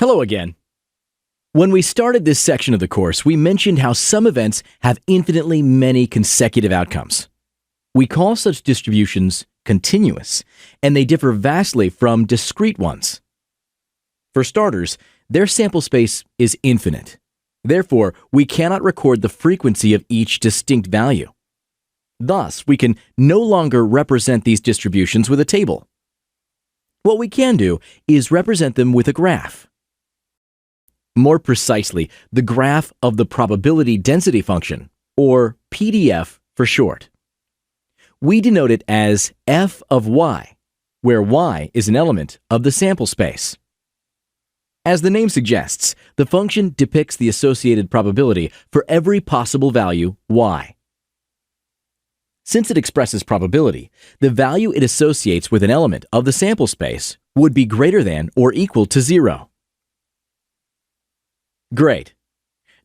Hello again. When we started this section of the course, we mentioned how some events have infinitely many consecutive outcomes. We call such distributions continuous, and they differ vastly from discrete ones. For starters, their sample space is infinite. Therefore, we cannot record the frequency of each distinct value. Thus, we can no longer represent these distributions with a table. What we can do is represent them with a graph. More precisely, the graph of the probability density function, or PDF for short. We denote it as f of y, where y is an element of the sample space. As the name suggests, the function depicts the associated probability for every possible value y. Since it expresses probability, the value it associates with an element of the sample space would be greater than or equal to 0. Great.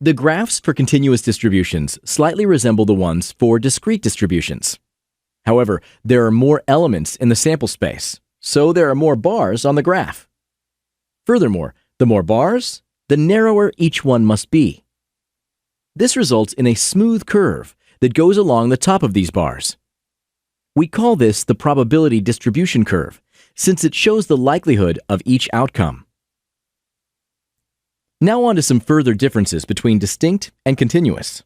The graphs for continuous distributions slightly resemble the ones for discrete distributions. However, there are more elements in the sample space, so there are more bars on the graph. Furthermore, the more bars, the narrower each one must be. This results in a smooth curve that goes along the top of these bars. We call this the probability distribution curve, since it shows the likelihood of each outcome. Now on to some further differences between distinct and continuous.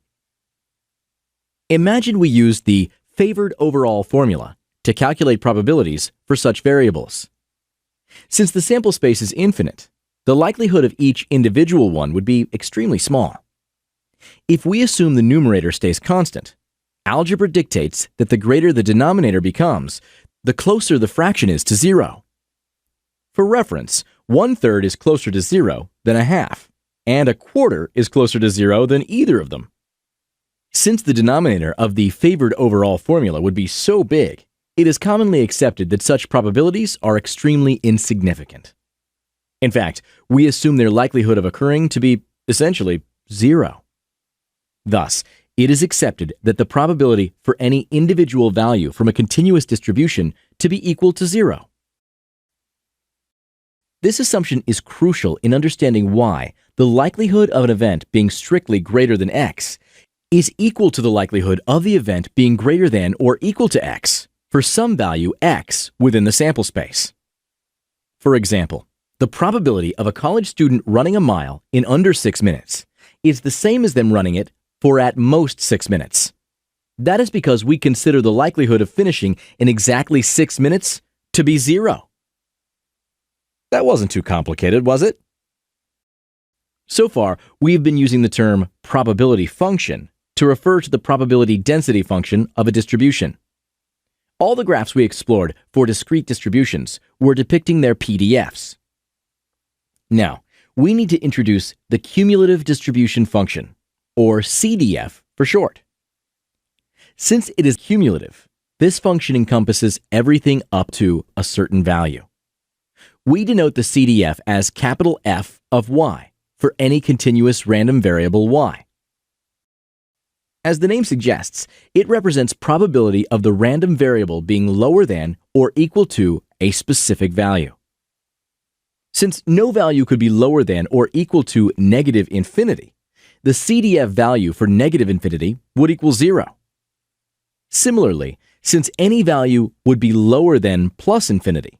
Imagine we use the favored overall formula to calculate probabilities for such variables. Since the sample space is infinite, the likelihood of each individual one would be extremely small. If we assume the numerator stays constant, algebra dictates that the greater the denominator becomes, the closer the fraction is to 0. For reference, 1/3 is closer to 0 than a half, and 1/4 is closer to 0 than either of them. Since the denominator of the favored overall formula would be so big, it is commonly accepted that such probabilities are extremely insignificant. In fact, we assume their likelihood of occurring to be essentially 0. Thus, it is accepted that the probability for any individual value from a continuous distribution to be equal to 0. This assumption is crucial in understanding why the likelihood of an event being strictly greater than x is equal to the likelihood of the event being greater than or equal to x for some value x within the sample space. For example, the probability of a college student running a mile in under 6 minutes is the same as them running it for at most 6 minutes. That is because we consider the likelihood of finishing in exactly 6 minutes to be 0. That wasn't too complicated, was it? So far, we've been using the term probability function to refer to the probability density function of a distribution. All the graphs we explored for discrete distributions were depicting their PDFs. Now, we need to introduce the cumulative distribution function, or CDF for short. Since it is cumulative, this function encompasses everything up to a certain value. We denote the CDF as capital F of y for any continuous random variable y. As the name suggests, it represents probability of the random variable being lower than or equal to a specific value. Since no value could be lower than or equal to negative infinity, the CDF value for negative infinity would equal 0. Similarly, since any value would be lower than plus infinity,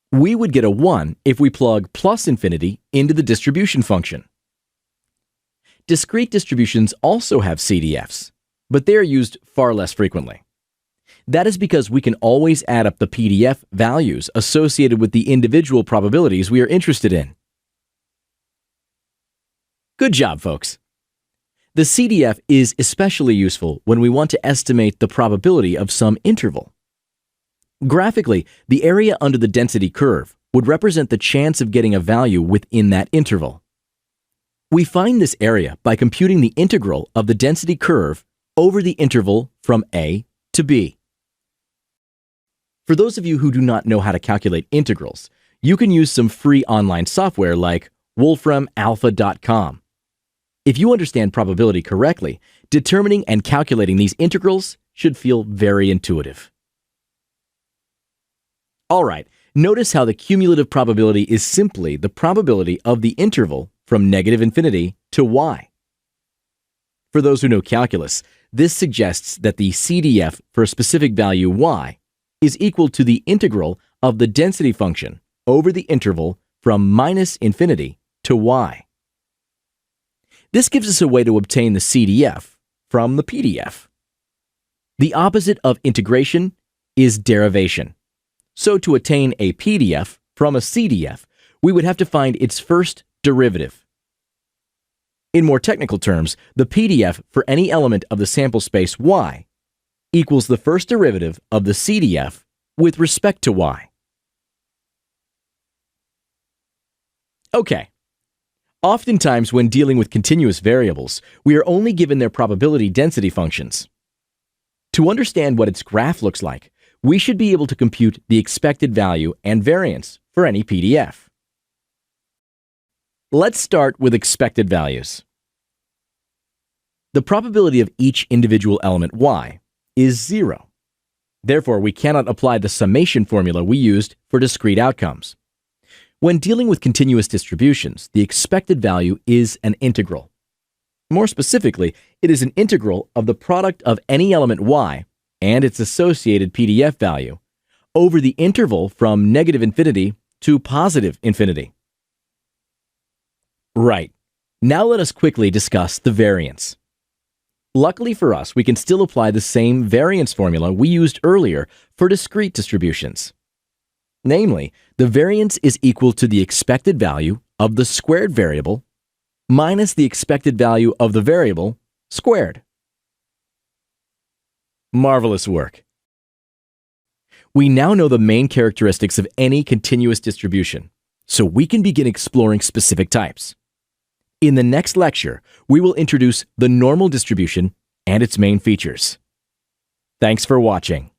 we would get a 1 if we plug plus infinity into the distribution function. Discrete distributions also have CDFs, but they are used far less frequently. That is because we can always add up the PDF values associated with the individual probabilities we are interested in. Good job, folks. The CDF is especially useful when we want to estimate the probability of some interval. Graphically, the area under the density curve would represent the chance of getting a value within that interval. We find this area by computing the integral of the density curve over the interval from A to B. For those of you who do not know how to calculate integrals, you can use some free online software like wolframalpha.com. If you understand probability correctly, determining and calculating these integrals should feel very intuitive. All right, Notice how the cumulative probability is simply the probability of the interval from negative infinity to y. For those who know calculus, this suggests that the CDF for a specific value y is equal to the integral of the density function over the interval from minus infinity to y. This gives us a way to obtain the CDF from the PDF. The opposite of integration is derivation. So to attain a PDF from a CDF, we would have to find its first derivative. In more technical terms, the PDF for any element of the sample space y equals the first derivative of the CDF with respect to y. Okay. Oftentimes, when dealing with continuous variables, we are only given their probability density functions. To understand what its graph looks like, we should be able to compute the expected value and variance for any PDF. Let's start with expected values. The probability of each individual element y is 0. Therefore, we cannot apply the summation formula we used for discrete outcomes. When dealing with continuous distributions, the expected value is an integral. More specifically, it is an integral of the product of any element y and its associated PDF value over the interval from negative infinity to positive infinity. Right. Now let us quickly discuss the variance. Luckily for us, we can still apply the same variance formula we used earlier for discrete distributions. Namely, the variance is equal to the expected value of the squared variable minus the expected value of the variable squared. Marvelous work. We now know the main characteristics of any continuous distribution, so we can begin exploring specific types. In the next lecture, we will introduce the normal distribution and its main features. Thanks for watching.